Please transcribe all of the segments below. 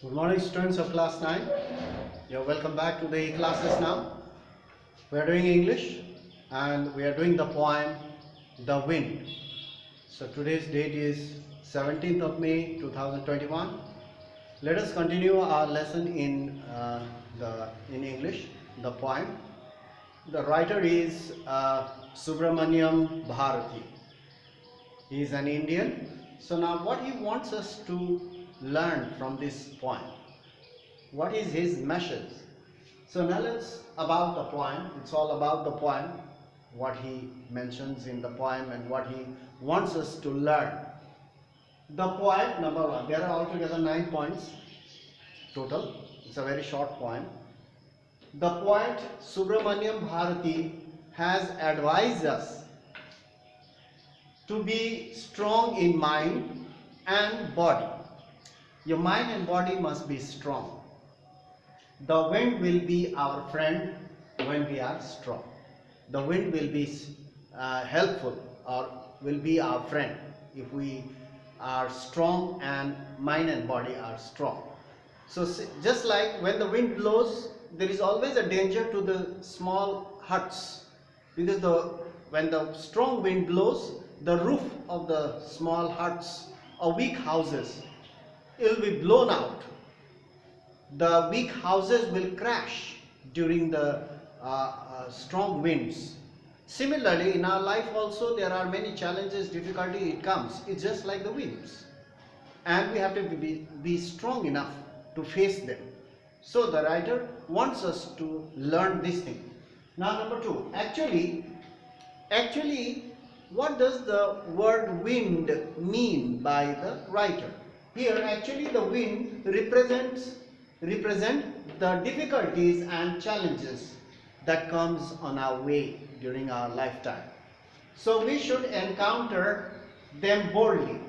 Good morning, students of class 9. You're welcome back to the classes now. We are doing English and we are doing the poem The Wind. So today's date is 17th of May 2021. Let us continue our lesson in English, the poem. The writer is Subramaniam Bharati. He is an Indian. So now what he wants us to learn from this poem? What is his message? So now let's about the poem. It's all about the poem, what he mentions in the poem and what he wants us to learn. The poem, number one, there are altogether 9 points total. It's a very short poem. The poet Subramaniam Bharati has advised us to be strong in mind and body. Your mind and body must be strong. The wind will be our friend when we are strong. The wind will be helpful or will be our friend if we are strong and mind and body are strong. So just like when the wind blows, there is always a danger to the small huts, because when the strong wind blows, the roof of the small huts or weak houses will be blown out. The weak houses will crash during the strong winds. Similarly, in our life also there are many challenges, difficulty, it comes. It's just like the winds. And we have to be strong enough to face them. So the writer wants us to learn this thing. Now number 2, actually what does the word wind mean by the writer? Here actually the wind represent the difficulties and challenges that comes on our way during our lifetime. So we should encounter them boldly.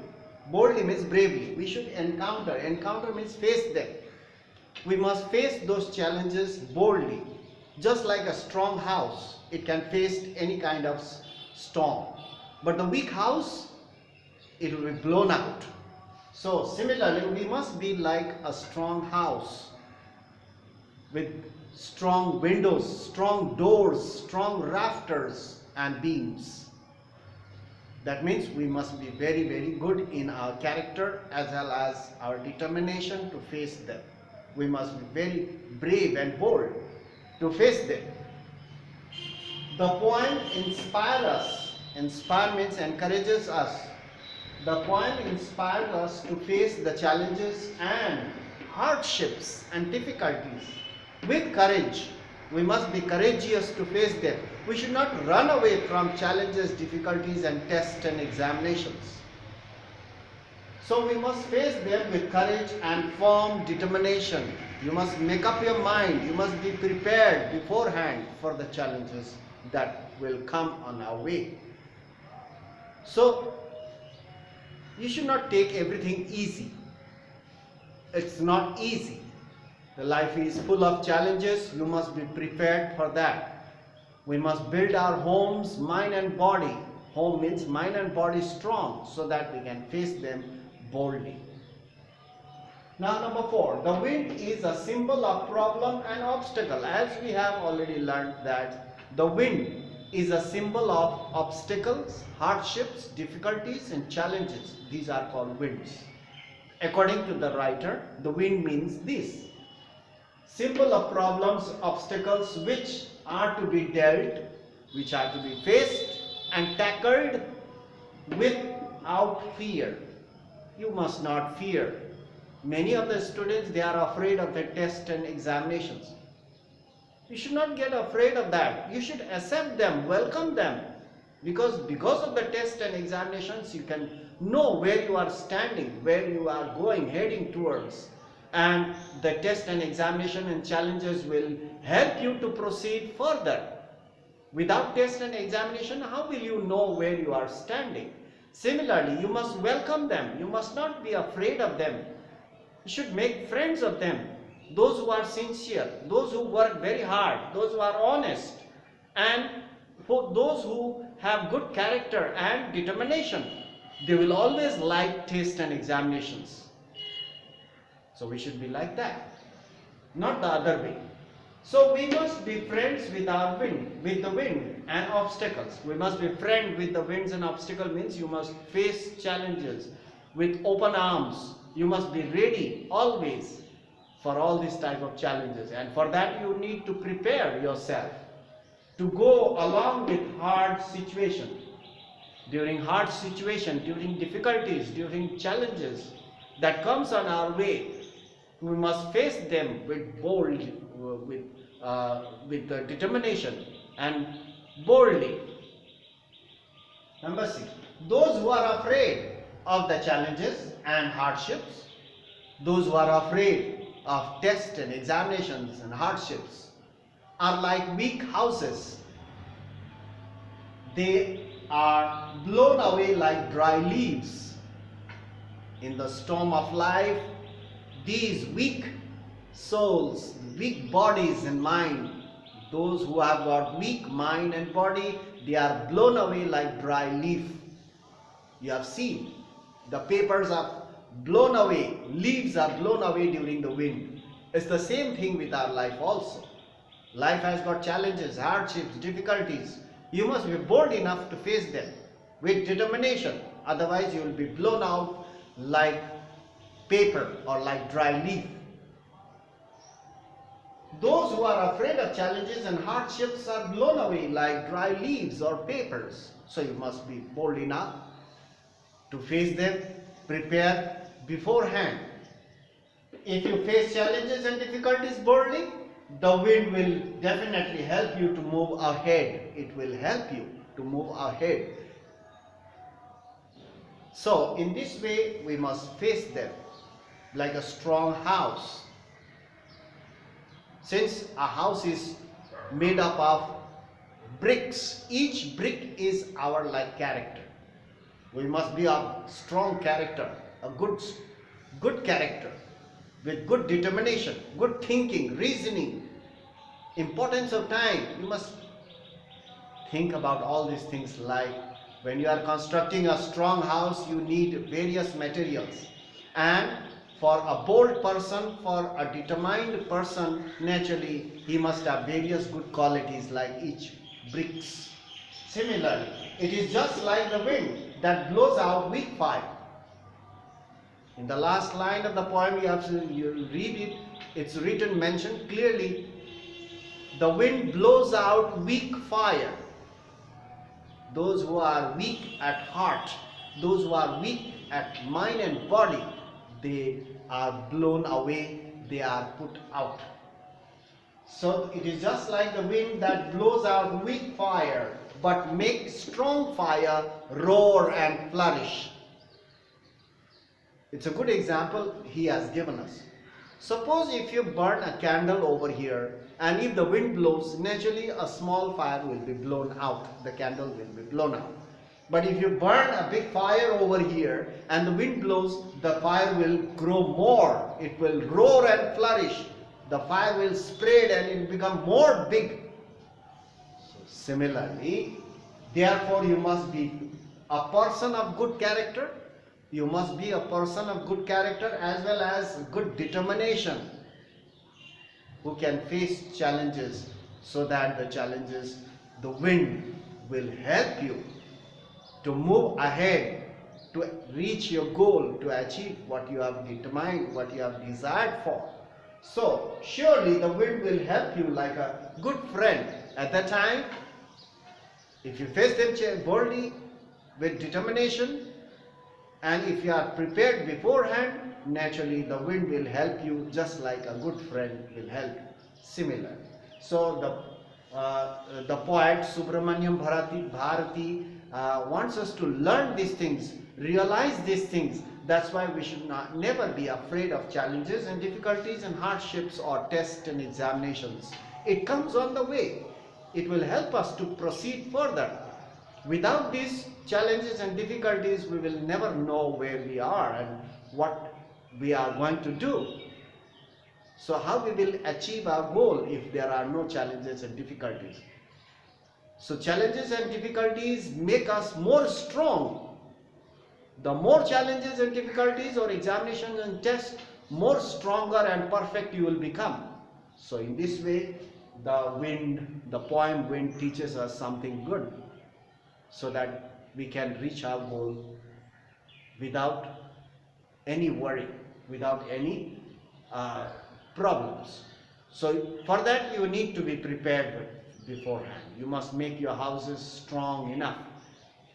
Boldly means bravely. We should encounter means face them. We must face those challenges boldly. Just like a strong house, it can face any kind of storm. But the weak house, it will be blown out. So similarly, we must be like a strong house with strong windows, strong doors, strong rafters and beams. That means we must be very, very good in our character as well as our determination to face them. We must be very brave and bold to face them. The poem inspires us. Inspire means encourages us. The poem inspires us to face the challenges and hardships and difficulties with courage. We must be courageous to face them. We should not run away from challenges, difficulties and tests and examinations. So we must face them with courage and firm determination. You must make up your mind. You must be prepared beforehand for the challenges that will come on our way. So you should not take everything easy. It's not easy. The life is full of challenges. You must be prepared for that. We must build our homes, mind and body. Home means mind and body strong so that we can face them boldly. Now number 4, the wind is a symbol of problem and obstacle. As we have already learned that the wind is a symbol of obstacles, hardships, difficulties and challenges. These are called winds. According to the writer, the wind means this: symbol of problems, obstacles which are to be dealt, which are to be faced and tackled without fear. You must not fear. Many of the students, they are afraid of the tests and examinations. You should not get afraid of that. You should accept them, welcome them. Because of the tests and examinations, you can know where you are standing, where you are going, heading towards. And the test and examination and challenges will help you to proceed further. Without test and examination, how will you know where you are standing? Similarly, you must welcome them. You must not be afraid of them. You should make friends of them. Those who are sincere, those who work very hard, those who are honest, and those who have good character and determination. They will always like tests and examinations. So we should be like that, not the other way. So we must be friends with our wind, with the wind and obstacles. We must be friend with the winds and obstacle means you must face challenges with open arms. You must be ready always for all these type of challenges, and for that you need to prepare yourself to go along with hard situation. During hard situation, during difficulties, during challenges that comes on our way, we must face them with bold, with determination and boldly. Number 6. Those who are afraid of the challenges and hardships, those who are afraid of tests and examinations and hardships, are like weak houses. They are blown away like dry leaves. In the storm of life, these weak souls, weak bodies and mind, those who have got weak mind and body, they are blown away like dry leaf. You have seen, the papers are blown away, leaves are blown away during the wind. It's the same thing with our life also. Life has got challenges, hardships, difficulties. You must be bold enough to face them with determination. Otherwise you will be blown out like paper or like dry leaf. Those who are afraid of challenges and hardships are blown away like dry leaves or papers. So you must be bold enough to face them, prepare beforehand. If you face challenges and difficulties boldly, the wind will definitely help you to move ahead. It will help you to move ahead. So in this way we must face them like a strong house. Since a house is made up of bricks, each brick is our like character. We must be a strong character, a good character, with good determination, good thinking, reasoning, importance of time. You must think about all these things. Like when you are constructing a strong house, you need various materials, and for a bold person, for a determined person, naturally he must have various good qualities like each bricks. Similarly, it is just like the wind that blows out weak fire. In the last line of the poem, you read it, it's written, mentioned clearly, the wind blows out weak fire. Those who are weak at heart, those who are weak at mind and body, they are blown away, they are put out. So it is just like the wind that blows out weak fire, but makes strong fire roar and flourish. It's a good example he has given us. Suppose if you burn a candle over here, and if the wind blows, naturally a small fire will be blown out. The candle will be blown out. But if you burn a big fire over here and the wind blows, the fire will grow more. It will roar and flourish. The fire will spread and it will become more big. So similarly, therefore you must be a person of good character. You must be a person of good character as well as good determination, who can face challenges, so that the challenges, the wind will help you to move ahead, to reach your goal, to achieve what you have determined, what you have desired for. So surely the wind will help you like a good friend. At that time, if you face them boldly with determination, and if you are prepared beforehand, naturally the wind will help you just like a good friend will help you. Similarly, so the poet Subramanyam Bharati wants us to learn these things, realize these things. That's why we should never be afraid of challenges and difficulties and hardships or tests and examinations. It comes on the way. It will help us to proceed further. Without these challenges and difficulties, we will never know where we are and what we are going to do. So how we will achieve our goal if there are no challenges and difficulties? So challenges and difficulties make us more strong. The more challenges and difficulties or examinations and tests more stronger and perfect you will become. So in this way, the poem Wind teaches us something good, so that we can reach our goal without any worry, without any problems. So for that you need to be prepared beforehand. You must make your houses strong enough.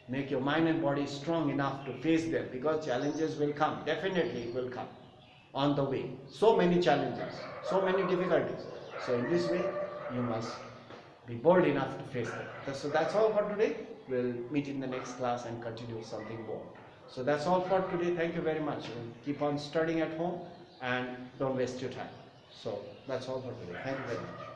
Make your mind and body strong enough to face them, because challenges will come. Definitely it will come on the way. So many challenges, so many difficulties. So in this way, you must be bold enough to face them. So that's all for today. We'll meet in the next class and continue something more. So that's all for today. Thank you very much. Keep on studying at home and don't waste your time. So that's all for today. Thank you very much.